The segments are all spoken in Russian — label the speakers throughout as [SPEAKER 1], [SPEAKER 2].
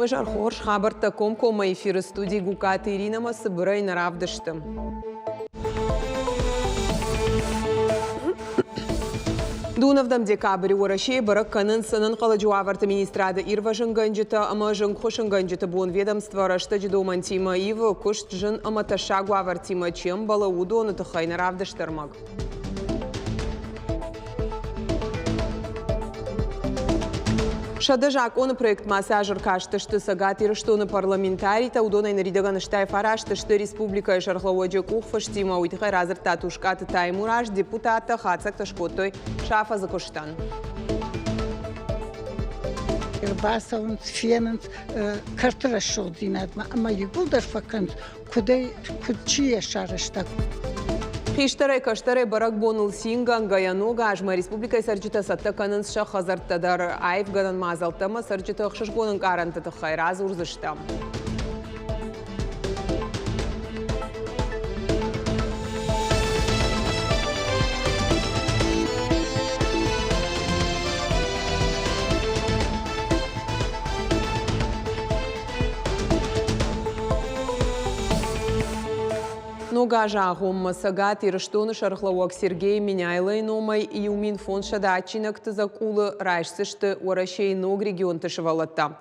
[SPEAKER 1] Пожар хорш хабар.com кома эфиры студии Гукат Ирина Масыбыра и Наравдыштым. Дунавдам декабрь урашей барак канын сынын қаладжу аварты министрады Ирва жынганжыта, ама жынқу жынганжыта буын ведомство рашта жидоман тима ивы күшт жын ама ташагу авартима чем бала удоны тұхай Наравдыштырмаг. Шадажак он проект массажер каштышты сагатир, что на парламентарий та удонай наридаган штай фарашты, что республика шархловоджи кухфаштима уйтхай разыр татушкаты таймураж депутата хацак ташкотой шафа закоштан.
[SPEAKER 2] Басаун фенанс картра шодинадма, ама югулдар факант кудай кудчия шарашта.
[SPEAKER 1] Хиштаре каштаре барак бонул синган гаянога ажма республика сарджита сатта канын ша хазартадар айф ганан мазалтама сарджита хшашгонын карантата хайраз урзыштам. Ногажа гомма сагат ирштоны шархлауак Сергей Миняйлай номай и умин фон шадачинак тызакулы райшсышты урашей ног регион тышевалатта.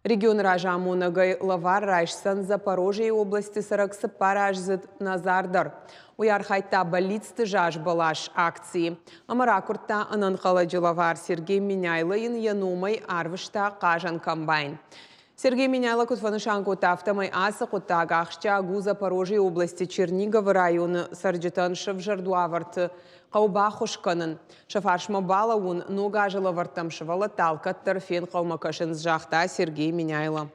[SPEAKER 1] Регион ража монагай лавар райшсан Запорожье области сараксы паражзыт Назардар. Уярхайта балицты жаж балаш акции. Амаракурта ананхаладжи лавар Сергей Миняйлайын яномай арвышта кажан комбайн. Сергей Миняйло кутфанышанку тафтамай аса кутагахча гу Запорожье области Чернигов район сарджитан шевжардуаварт каубахушканын. Шафаршма балаун ногажила вартам шевала талка тарфен каумакашин сжахта Сергей Миняйло.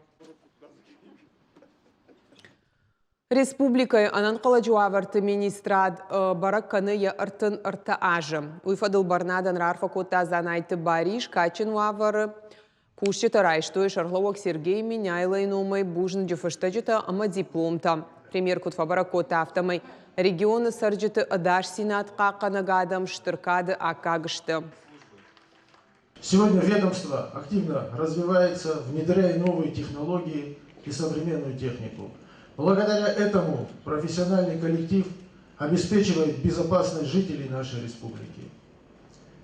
[SPEAKER 1] Республикой ананқаладжуаварты министрад баракканы я артын арта ажым. Уйфадыл барнадан рарфа кота занайты бариш качин вавары. Кушчета райштой шарловок Сергей Миняйлай номай бужн джифаштаджита ама дипломта. Премьер Кутфабаракота автомай регионы сарджиты адаш сенат каканагадам штыркады акагышты.
[SPEAKER 3] Сегодня ведомство активно развивается, внедряя новые технологии и современную технику. Благодаря этому профессиональный коллектив обеспечивает безопасность жителей нашей республики.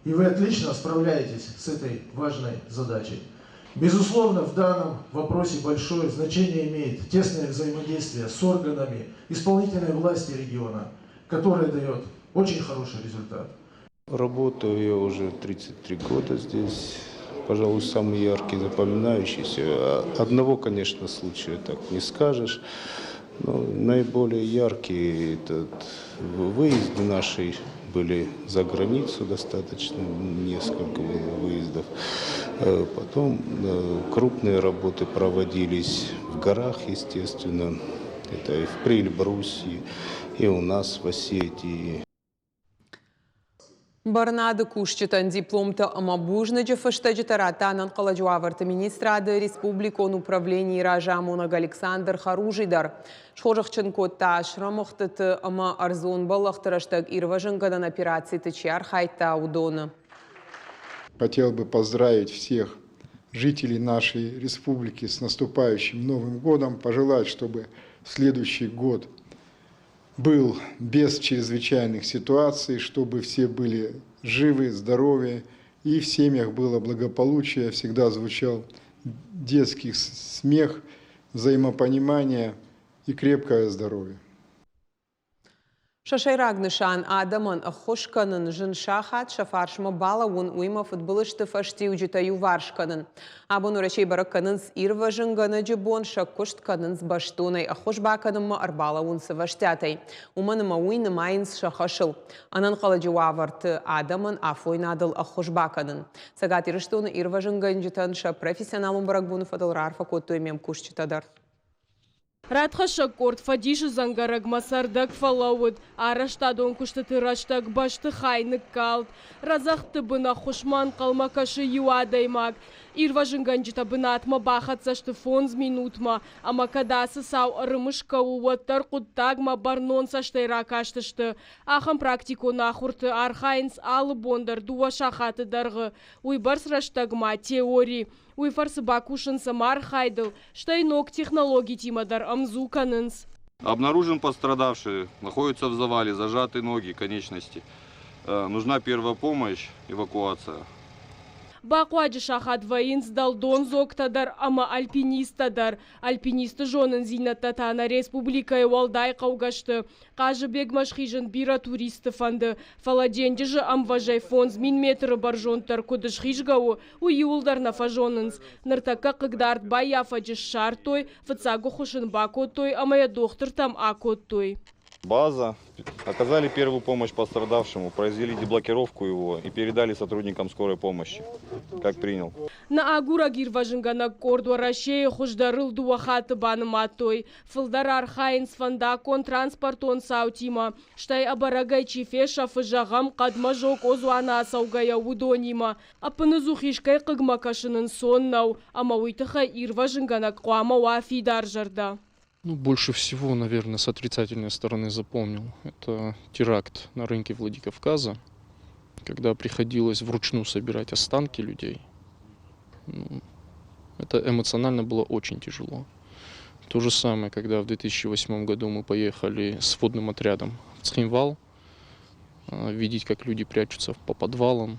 [SPEAKER 3] И вы отлично справляетесь с этой важной задачей. Безусловно, в данном вопросе большое значение имеет тесное взаимодействие с органами исполнительной власти региона, которое дает очень хороший результат.
[SPEAKER 4] Работаю я уже 33 года здесь. Пожалуй, самый яркий, запоминающийся. Одного, конечно, случая так не скажешь. Но наиболее яркие выезды наши были за границу достаточно, несколько выездов. Потом крупные работы проводились в горах, естественно. Это и в Прильбрусе, и у нас в Осетии.
[SPEAKER 1] Барнады кушчетан дипломта амабужны джефаштаджита ратанан каладжуаварты министрады республикон управлении ражамонаг Александр Харужидар. Шхожахченкота шрамахтыты ама арзон балахтараштаг ирважынгадан операции тычар хайта удона.
[SPEAKER 5] Хотел бы поздравить всех жителей нашей республики с наступающим Новым годом. Пожелать, чтобы следующий год был без чрезвычайных ситуаций, чтобы все были живы, здоровы и в семьях было благополучие, всегда звучал детский смех, взаимопонимание и крепкое здоровье.
[SPEAKER 1] Шашайрагнышан адаман ахошканын жыншахат шафаршма балаун уйма футболышты фаштиуджитаю варшканын. Абон урачей баракканын с ирва жынганы джибон шаккуштканын с баштонай ахошбаканымма арбалаун сываштятай. Уманыма уйны майнс шахашыл. Анан каладжуаварты адаман афойнадыл ахошбаканын. Сагат ирыштоны ирва жынганджитан ша профессионалун баракбуны фадалрарфа коттой мем кушчитадар.
[SPEAKER 6] Радхаша корт фадиши зангараг масардак фалауд, араштадон куштаты раштаг башты хайны калт, разахты бына хушман калмакаши юадаймак, ирважынганджита бына атма бахатсашты фонз минутма, ама кадасы сау арымышка уаттар куттагма барнон саштай ракаштышты, ахам практико нахурты архайнс алы бондар дуа шахаты даргы, уйбарс раштагма теории. Уйфарсы бакушин самар хайдл, штайнок технологий тимадар амзу канынс.
[SPEAKER 7] Обнаружен пострадавший, находится в завале, зажаты ноги, конечности. Нужна первая помощь, эвакуация.
[SPEAKER 6] Бакуаджи шахат воинс дал дон зоктадар, ама альпинистадар. Альпинисты жонын зинаттатана республика Уалдай қаугашты. Қажы бегмашхижын бира туристы фанды. Фаладенде же амважай фонз мин метры баржонтар кудыш хижгау у юлдар фажонынс. Ныртака қыгдард бай афаджы шартой, фацагу хушын бакотой, а моя доктор там акотой.
[SPEAKER 7] База. Оказали первую помощь пострадавшему, произвели деблокировку его и передали сотрудникам скорой помощи, как принял.
[SPEAKER 6] На агура гирважингана кордва Россия хуждарыл дуахаты баныматой. Фылдарар хайнс фандакон транспортон саутима. Штай абарагай чифеша фыжагам кадмажок озуана саугая удонима. Апынызу хишкай кыгмакашынын соннау. Ама уйтыха ирважингана куама уафидар жарда.
[SPEAKER 8] Ну, больше всего, наверное, с отрицательной стороны запомнил. Это теракт на рынке Владикавказа, когда приходилось вручную собирать останки людей. Ну, это эмоционально было очень тяжело. То же самое, когда в 2008 году мы поехали с водным отрядом в Цхинвал, видеть, как люди прячутся по подвалам.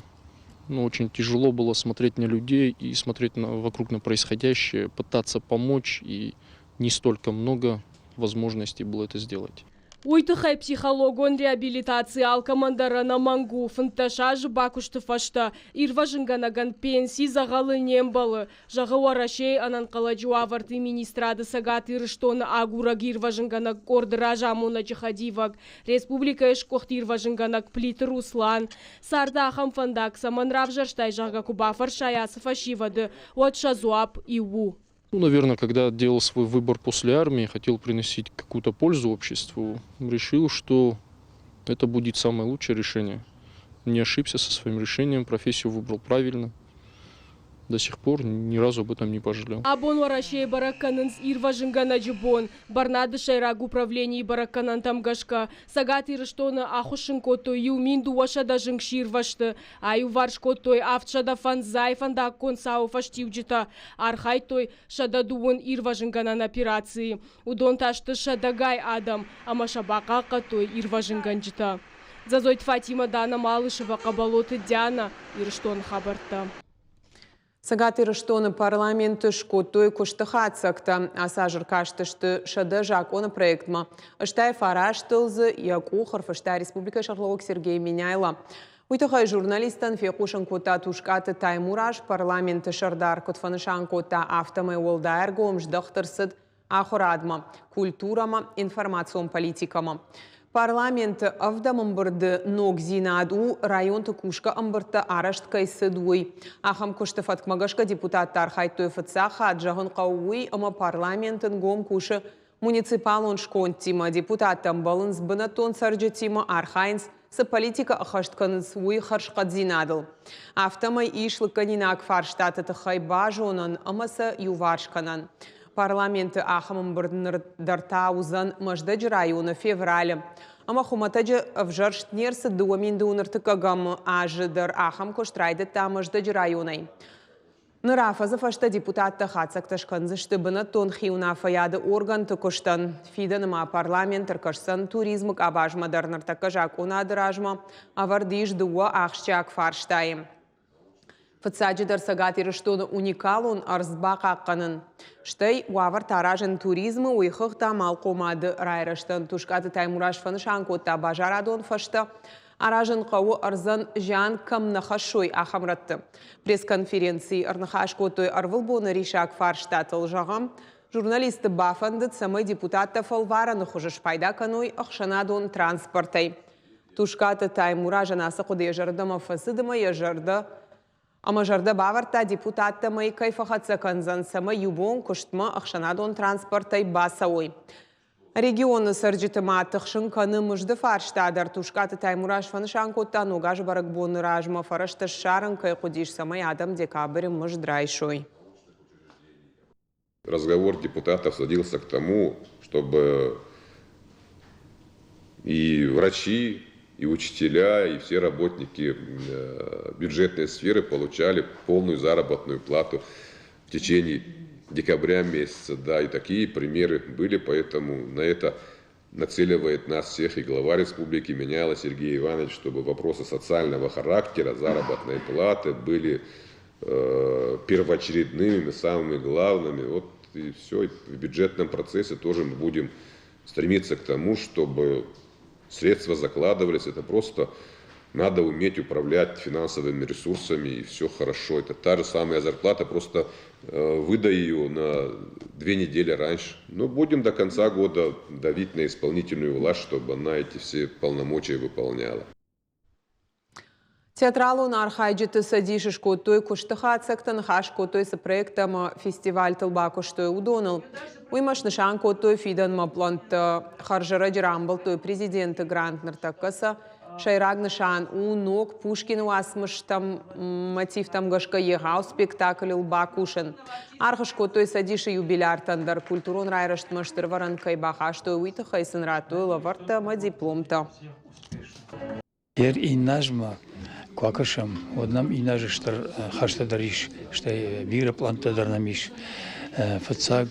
[SPEAKER 8] Ну, очень тяжело было смотреть на людей и смотреть вокруг на происходящее, пытаться помочь, и не столько много возможностей было это сделать.
[SPEAKER 6] Уйтыхай психологон реабилитации алкомандара на мангу, фанташажы бакушты фашта, ирважынганаган пенсии зағалы нембалы. Жағауа Рашей анан қаладжу аварты министрады сагат ирыштоны агураг ирважынганаг кордыра жамуна джихадиваг. Республика эшкохт ирважынганаг плиты Руслан. Сарда ахам фандак саманрав жарштай жага кубафар шаясы фашивады, от шазуап и у.
[SPEAKER 8] Ну, наверное, когда делал свой выбор после армии, хотел приносить какую-то пользу обществу, решил, что это будет самое лучшее решение. Не ошибся со своим решением, профессию выбрал правильно. До сих пор ни разу об этом не пожалел.
[SPEAKER 6] Абон варашей бараканынс ирважынгана джибон. Барнады шайраг управлений бараканан тамгашка. Сагат ирыштоны ахушынкотой юминду вашада жыңширвашты. Аю варшкотой автшада фанзай фандак консау фаштивджита. Архайтой шададуын ирважынганан операции. Удон ташты шадагай адам. Амашабака катой ирважынганджита. Зазойт Фатима Дана Малышева Кабалоты Диана ирыштон хабарта.
[SPEAKER 1] Сагат ирыштоны парламенты шкотой куштыхатсакта, асажыр каштышты шады жаконы проектма. Ыштай фараш тылзы, яку Харфыштай Республика Шарлаук Сергей Миняйла. Уйтыхай журналистан фекушын кота тушкаты Таймураш парламенты шардар котфанышан кота автомай олдайргом ждахтырсыд ахурадма, культурама, информацион политикама. Парламент авдамамбырды ног зинаду районты кушка амбырты арашт кайсыдуй. Ахам кушты фаткмагашка депутаттар хайтой фатсаха аджагын қауый ама парламентын гом кушы муниципалон шконтима депутаттам балынс бынатон сарджетима архайнс с политика ахаштканыз уй харшқат зинадыл. Автомай ишлы канинак фарштатыты хайбажонан амаса юваршканан. Парламенты ахамын бірдінір дартаузан маждыж районы феврале. Ама хуматаджы вжарштнерсы дуаминды уныртыкагам ажыдыр ахам коштрайды та маждыж районай. Нырафазы фашта депутатты хатсакташканзышты бына тон хиуна фаяды органты коштан. Фиданыма парламент ыркашсан туризмык абажмадар ныртакажак унадыражма авардиш дуа ахшчак фарштайым. Фатсаджидар сагат ирыштоны уникалун арзбак аққанын. Штай уавар таражын туризмы уйхықта малқомады райраштан. Тушкаты Таймураш фанышан котта бажарадон фашта. Аражын қауы арзан жан камнахашой ахамратты. Пресс-конференции арнахаш котой арвылбоны ришак фарштатыл жағам. Журналисты бафандыд самый депутатта фалвара нахужыш пайда каной ақшанадон транспортай. Тушкаты Таймуражан асықуды ежардыма фасыдыма ежарды. Ама жарда баварта депутатта май кайфахатса канзан сама юбон куштма ахшанадон транспортай басауй. Регионы сарджитыма тықшын каны мұжды фарштадар тушкаты Таймураш фанышан котта ногаж барак боны ражма фарашты шарын кайқудиш самай адам декабрь мұждрайшой.
[SPEAKER 9] Разговор депутатов сводился к тому, чтобы и врачи, и учителя, и все работники бюджетной сферы получали полную заработную плату в течение декабря месяца. Да, и такие примеры были, поэтому на это нацеливает нас всех и глава республики Меняйло Сергей Иванович, чтобы вопросы социального характера, заработной платы были первоочередными, самыми главными. Вот и все. И в бюджетном процессе тоже мы будем стремиться к тому, чтобы средства закладывались. Это просто надо уметь управлять финансовыми ресурсами, и все хорошо. Это та же самая зарплата, просто выдай ее на 2 недели раньше. Но будем до конца года давить на исполнительную власть, чтобы она эти все полномочия выполняла.
[SPEAKER 1] Театралу на архайджиты садиши шкотой куштыха цектан хаш котой с проектом фестиваль тылба куштой удоныл. Уймаш нышан котой фидан маплант харжара джрамбл той президенты грантнер такаса. Шайраг нышан у ног Пушкин уасмыш там мотив там гашка егау спектакль лба кушен. Архаш котой садиши юбиляр тандар культурон райрашт маштыр варанкай баха что уйта хайсын ратуй лаварта ма дипломта.
[SPEAKER 10] И нажма Квакашам, однам и наже штар хашта дариш, что бира планта дарнамиш, фацаг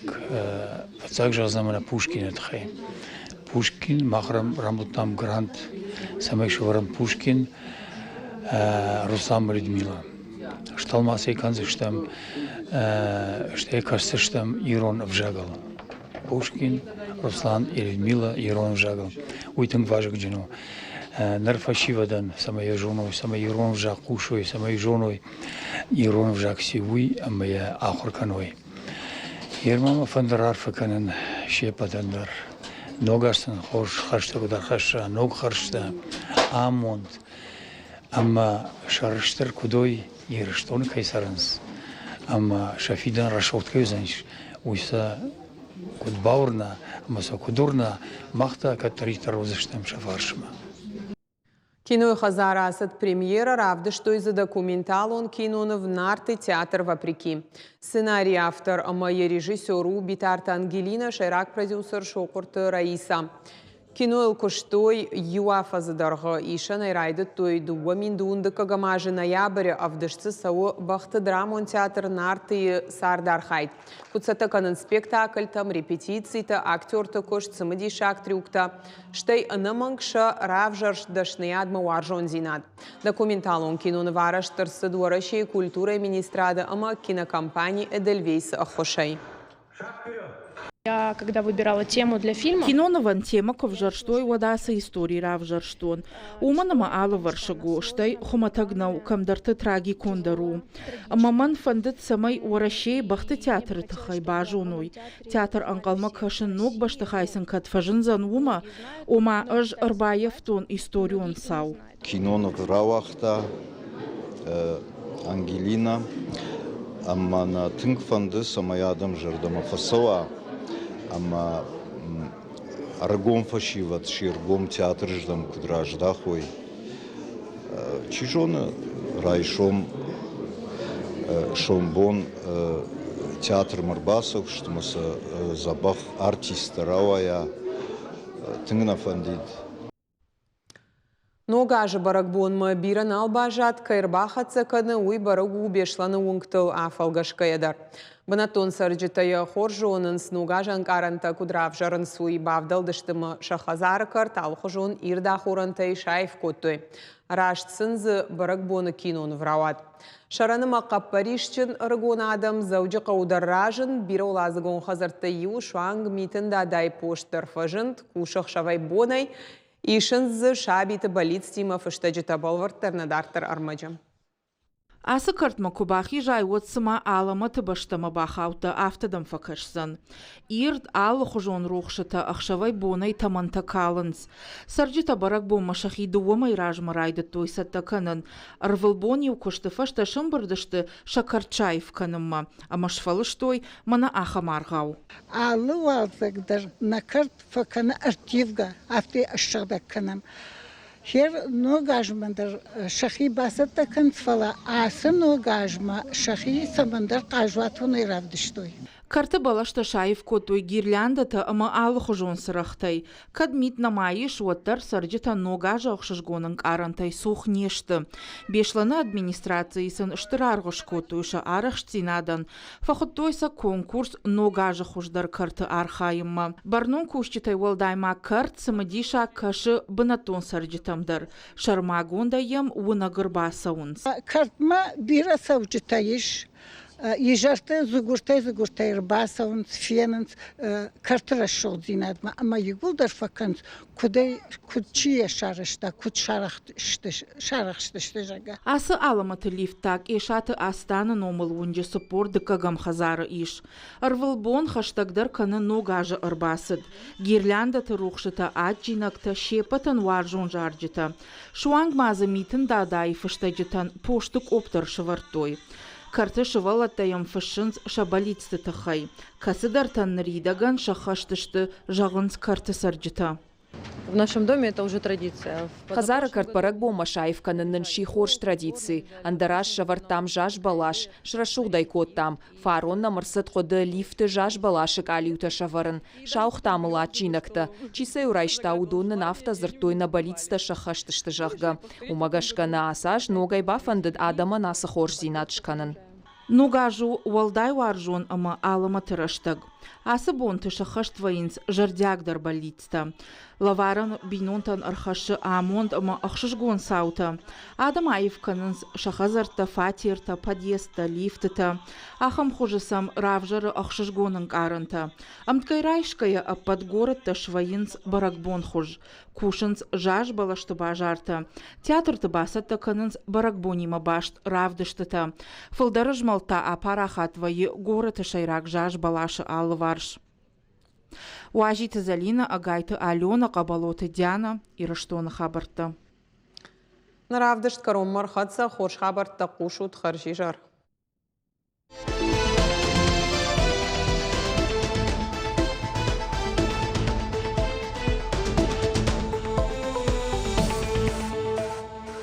[SPEAKER 10] жазамана Пушкин этхай. Пушкин, махрам рамутам грант, самый шварам Пушкин, Руслан Людмила. Шталмасей канзы штам, что кажется штам Ирон вжагал. Пушкин, Руслан и Людмила Ирон вжагал. Уйтен важек джину. Нарфашивадан, самая женой, самая Ирон вжак кушой, самая женой Ирон вжак сивуй, а моя ахурканой. Ермама фандарар факанан шепадандар. Ногастан хош харшта кудар хаша, ног харшта, амонт. Ама шарштар кудой ирштон кайсаранс. Ама шафидан рашот кайзанш. Уйса кудбаурна, амаса кудурна, махта катарит розыштам шафаршма.
[SPEAKER 1] Кино Хазара Асад премьера, равда что из-за документал он кино в нарты театр вопреки. Сценарий автор, а моя режиссеру Битарта Ангелина, шайрак продюсер Шокурта Раиса. Кино коштой юафа задарга иша найрайды той дуа миндунда кагамажи ноябрь, а в дождце сау бахта драмон театр нарты сардархайт. Куцата канан спектакль там репетиции-то, актер-то кош самодишак трюкта. Штей анамангша равжарш дашнеядма уаржон зинад. Документал он кино навараш тарсадуарашей культурой министрада ама кинокомпании Эдельвейс Ахошей.
[SPEAKER 11] Я, когда выбирала тему для фильма...
[SPEAKER 12] Кинонован тема ковжарштой вадаса истории равжарштон. Уманама ала варшагу, штай хоматагнау камдарты траги кондару. Маман фандет самай уарашей бахты театры тахай бажуной. Театр ангалма кашын ног баштахайсын катфажын занума, ома аж арбаев тон историон сау.
[SPEAKER 13] Кинонов равахта Ангелина, аммана тынк фанды самай адам жардама фасава. Ама аргом фашиват ширгом театр ждам кудра ждахой. Чижона райшом шомбон театр Марбасов, что мы забах артиста равая тынгна фандит.
[SPEAKER 1] Ногажы баракбон ма биран албажат кайрбахатса каны уй барагу бешланы уңктыл афалгашкаядар. Банатон сарджитая хоржонын снугажан каранта кудрав жарын суй бавдалдыштымы шахазары картал хожон ирда хорантай шайф коттой. Раштсынзы баракбоны кинон врауат. Шараны мақап паришчын ыргон адам зауджы қаударражын бирі олазығын хазарты ю шуанг митында дай поштар фажынт кушық шавай бонай ишынзы шабиты балит стима фыштаджыта балварттарны дартар армаджам.
[SPEAKER 12] Асы картма кубахи жай отсыма алама тыбаштама бахаута автодам факашсан. Ирд алы хужон рухшыта ахшавай бонай таманта калынс. Сарджита барак бомма шахиду уамай ражмарайды тойсатта канын. Арвылбони укушты фашта шымбырдышты шакарчаев канымма. Амашфалыштой мана ахамаргау.
[SPEAKER 2] Алы валзагдар накарт факаны артивга авты ашшагда каным. Хер ногажмандар шахи басата канцфала, асы ногажма шахи самандар кажватуны равдыштой.
[SPEAKER 12] Карты балашта шайып көтой гирляндаты ама алы хожон сырақтай. Кадмит намайы шуаттар сарджита нога жақшышгонын арантай сух нешті. Бешланы администрациясын штырарғыш көтойша арық штинадан. Фақыттойса конкурс нога жақушдар карты архайымма. Барнон көшчітай уалдайма карт самадиша кашы бынатон сарджитамдар. Шармагонда ем уна гырбасаунс.
[SPEAKER 2] Картма бира савджитайыш. Ежарты зугуртай рбасаунс, фенанс, картыра шолдинадма. Ама егулдар факанс, кудчия шарышта, куд шарахшты жага.
[SPEAKER 12] Асы аламаты лифтак, ешаты астаны номыл унжы спор дыкагам хазары иш. Арвылбон хаштагдар каны ногажы ырбасыд. Гирляндаты рухшыта аджинакта шепатын варжон жарджыта. Шуанг мазы митын дадай фыштаджытан поштык оптар шывартой. Карты шывалаттайым фышынс шабалицты тахай. Касыдар танридаган шахаштышты жағынс карты сарджыта.
[SPEAKER 14] В нашем доме это уже традиция.
[SPEAKER 15] Хазары картпарак бома шайфканын шихорш традиции. Андараш шавартам жаш балаш, шрашугдай коттам. Фарон намырсыт ходы лифты жаш балашык алюта шаварын. Шаухтамыла чинакта. Чисай урайшта удонны нафта зыртой на балицта шахаштышты жағга. Умагашкана асаш ногай бафандыд адама насы хорш зинатшканын.
[SPEAKER 12] Ногажу уалдай варжон ама алама тыраштаг. Асы бонты шахашт вайынс жардягдар балицта. Лаваран бинонтан архашы амонд ама ахшышгон саута. Адам айфканынс шахазарта, фатирта, подъезда, лифтыта. Ахам хожысам равжары ахшышгонын карынта. Амткайрайшкая аппад городта швайынс баракбон хож. Кушынс жаш балашты бажарта. Театрты басатта канынс баракбонима башт равдыштыта. Фылдары жмалта апарахат вайы городты шайрак жаш балашы алы варш. Уажиты Залина, агайты Алена, Кабалоты Диана и Раштона Хабарта.
[SPEAKER 1] Наравдышт каром мархатса хорш Хабарта кушут харжижар.